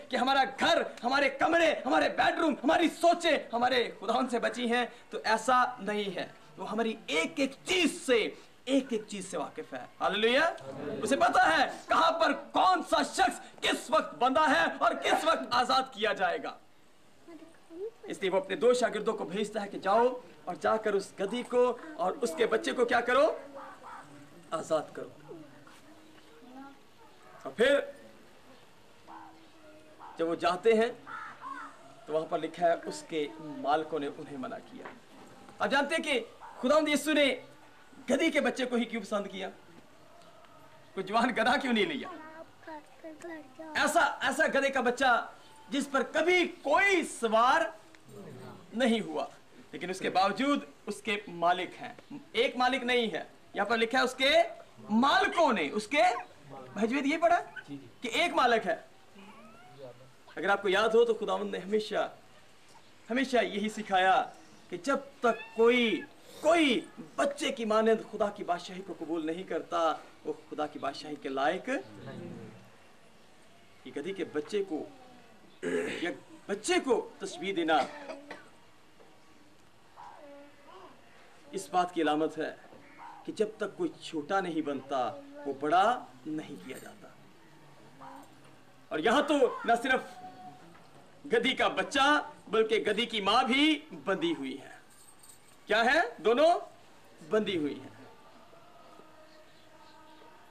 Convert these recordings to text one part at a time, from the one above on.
कि हमारा घर, हमारे कमरे, हमारे बेडरूम, हमारी सोचें हमारे खुदावन से बची हैं, तो ऐसा नहीं है। वो हमारी एक एक चीज से वाकिफ है। हालेलुया। उसे पता है कहां पर कौन सा शख्स किस वक्त बंधा है और किस वक्त आजाद किया जाएगा। इसलिए वो अपने 2 शागिर्दों को भेजता है कि जाओ और जाकर उस गधी को और उसके बच्चे को क्या करो, आजाद करो। और फिर जब वो जाते हैं तो वहां पर लिखा है उसके मालिकों ने उन्हें मना किया। आप जानते हैं कि खुदावंद यीशु ने गधी के बच्चे को ही क्यों पसंद किया? कोई जवान गधा क्यों नहीं लिया? ऐसा गधे का बच्चा जिस पर कभी कोई सवार नहीं हुआ, लेकिन उसके बावजूद उसके मालिक हैं। एक मालिक नहीं है, यहां पर लिखा है उसके मालिकों ने, उसके भजवेद ये पढ़ा कि एक मालिक है। अगर आपको याद हो तो खुदावंद ने हमेशा यही सिखाया कि जब तक कोई बच्चे की मानंद खुदा की बादशाही को कबूल नहीं करता, वो खुदा की बादशाही के लायक नहीं। गधी के बच्चे को तस्बीह देना इस बात की अलामत है कि जब तक कोई छोटा नहीं बनता वो बड़ा नहीं किया जाता। और यहां तो न सिर्फ गधी का बच्चा बल्कि गधी की मां भी बंधी हुई है। क्या है? दोनों बंधी हुई है।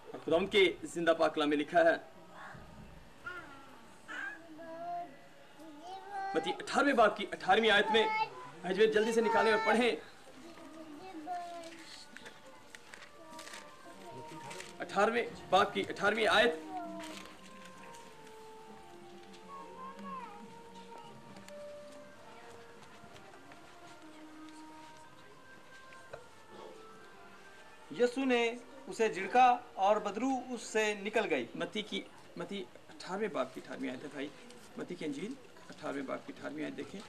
और खुदा उनके जिंदा पाकला में लिखा है, मत्ती 18वें बाब की 18वीं आयत में, हजवेद जल्दी से निकालें और पढ़ें। 18वें बाब की 18वीं आयत। यीशु ने उसे झिड़का और बदबू उससे निकल गई। मत्ती 18वें बाब की 18वीं आयत है भाई। मत्ती की इंजील 18वें बाब की 18वीं आयत देखें।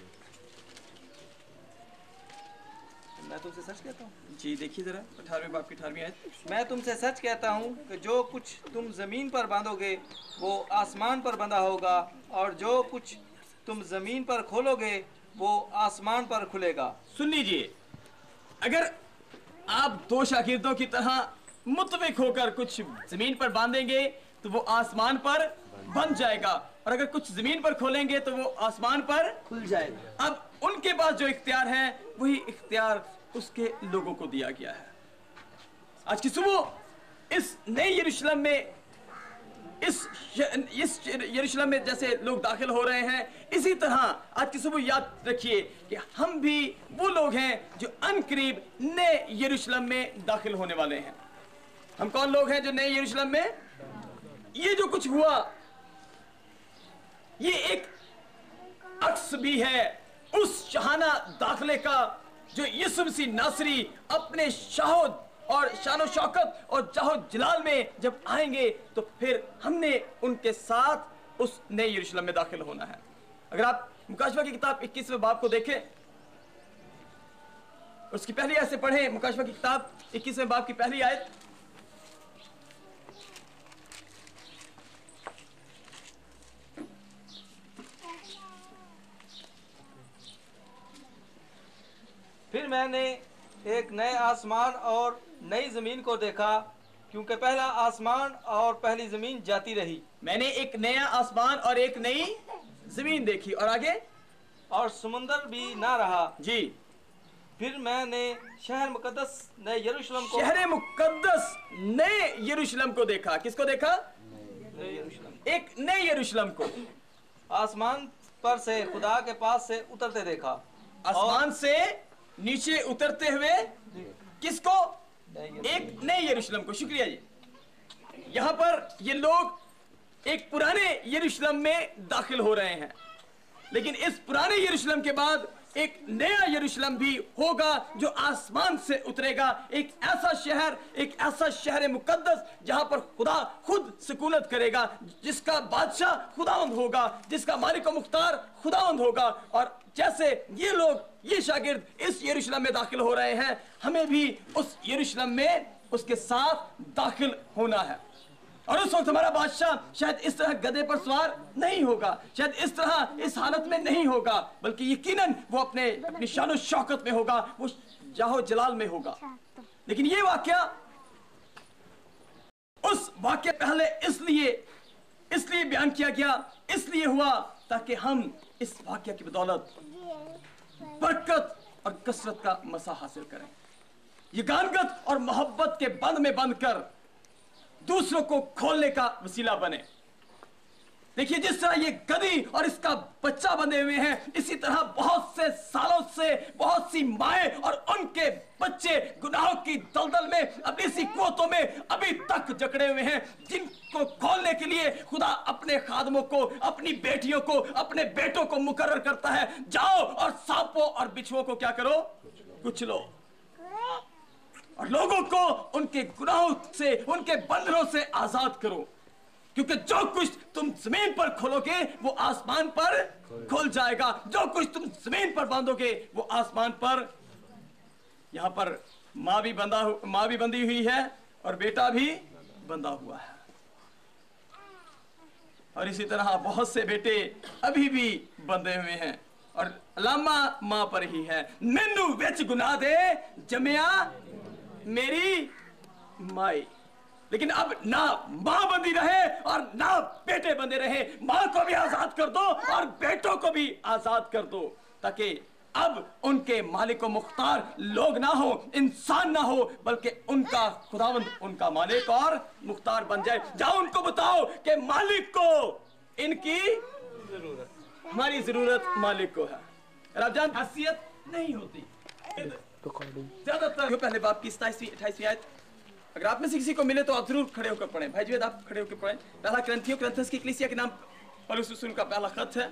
मैं तुमसे सच कहता हूँ, जी देखिए जरा 18वें बाब की 18वीं आयत। मैं तुमसे सच कहता हूँ कि जो कुछ तुम जमीन पर बांधोगे वो आसमान पर बंधा होगा, और जो कुछ तुम जमीन पर खोलोगे वो आसमान पर खुलेगा। सुन लीजिए, अगर आप 2 शागिर्दों की तरह मुतफिक होकर कुछ जमीन पर बांधेंगे तो वो आसमान पर बंध जाएगा, और अगर कुछ जमीन पर खोलेंगे तो वो आसमान पर खुल जाएगा। अब उनके पास जो इख्तियार है वही इख्तियार उसके लोगों को दिया गया है। आज की सुबह इस नए यरूशलेम में, इस यरूशलेम में जैसे लोग दाखिल हो रहे हैं, इसी तरह आज की सुबह याद रखिए कि हम भी वो लोग हैं जो अनकरीब नए यरूशलेम में दाखिल होने वाले हैं। हम कौन लोग हैं जो नए यरूशलेम में? ये जो कुछ हुआ ये एक अक्स भी है उस शहाना दाखिले का जो यीशु मसीह नासरी अपने शाहोद और शानो शौकत और जाहो जलाल में जब आएंगे तो फिर हमने उनके साथ उस नए यरूशलेम में दाखिल होना है। अगर आप मुकाशवा की किताब 21वें बाब को देखें, उसकी पहली आयत से पढ़ें। मुकाशवा की किताब 21वें बाब की पहली आयत। फिर मैंने एक नए आसमान और नई जमीन को देखा, क्योंकि पहला आसमान और पहली जमीन जाती रही। मैंने एक नया आसमान और एक नई जमीन देखी। और आगे? और समुंदर भी ना रहा। जी। फिर मैंने शहर मुकद्दस नए यरूशलेम को, शहर मुकद्दस नए यरूशलेम को देखा। किसको देखा? नए यरूशलेम, एक नए यरूशलेम को आसमान पर से खुदा के पास से उतरते देखा। आसमान से नीचे उतरते हुए किसको? एक नए यरूशलेम को। शुक्रिया जी। यहां पर ये लोग एक पुराने यरूशलेम में दाखिल हो रहे हैं, लेकिन इस पुराने यरूशलेम के बाद एक नया यरूशलेम भी होगा जो आसमान से उतरेगा। एक ऐसा शहर मुकद्दस जहां पर खुदा खुद सुकूनत करेगा, जिसका बादशाह खुदावंद होगा, जिसका मालिक व मुख्तार खुदावंद होगा। और जैसे ये लोग, ये शागिर्द इस यरूशलेम में दाखिल हो रहे हैं, हमें भी उस यरूशलेम में उसके साथ दाखिल होना है। और उस वक्त हमारा बादशाह शायद इस तरह गधे पर सवार नहीं होगा, शायद इस तरह इस हालत में नहीं होगा, बल्कि यकीनन वो अपनी शान और शौकत में होगा, वो जाहो जलाल में होगा। लेकिन ये वाकया उस वाकये पहले इसलिए बयान किया गया, इसलिए हुआ ताकि हम इस वाकया की बदौलत बरकत और कसरत का मसा हासिल करें, यगानगत और मोहब्बत के बंध में बंध कर दूसरों को खोलने का वसीला बने। देखिए, जिस तरह ये गधी और इसका बच्चा बंधे हुए हैं, इसी तरह बहुत से सालों से बहुत सी माएं और उनके बच्चे गुनाहों की दलदल में, अपनी सी कुओं में अभी तक जकड़े हुए हैं, जिनको खोलने के लिए खुदा अपने खादमों को, अपनी बेटियों को, अपने बेटों को मुकर्रर करता है, जाओ और सांपों और बिच्छुओं को क्या करो, कुचलो, और लोगों को उनके गुनाहों से, उनके बंधनों से आजाद करो, क्योंकि जो कुछ तुम जमीन पर खोलोगे वो आसमान पर खुल जाएगा, जो कुछ तुम जमीन पर बांधोगे वो आसमान पर। यहां पर मां भी बंधी हुई है और बेटा भी बंधा हुआ है, और इसी तरह बहुत से बेटे अभी भी बंधे हुए हैं, और लामा मां पर ही है। मैनू विच गुनाह दे जमिया मेरी माई। लेकिन अब ना मां बंदी रहे और ना बेटे बंधे रहे, मां को भी आजाद कर दो और बेटों को भी आजाद कर दो, ताकि अब उनके मालिक व मुख्तार लोग ना हो, इंसान ना हो, बल्कि उनका खुदावंद उनका मालिक और मुख्तार बन जाए। जाओ उनको बताओ कि मालिक को इनकी जरूरत, हमारी जरूरत मालिक को है। और आप जानते हैसियत नहीं होती ज्यादातर। पहले बाप की 27वीं 28वीं आयत, अगर आप में से किसी को मिले तो आप जरूर खड़े होकर पढ़ें। भाई जी आप खड़े होकर पढ़ें। पहला करंथियों की कलीसिया के नाम पौलुस रसूल का पहला खत है,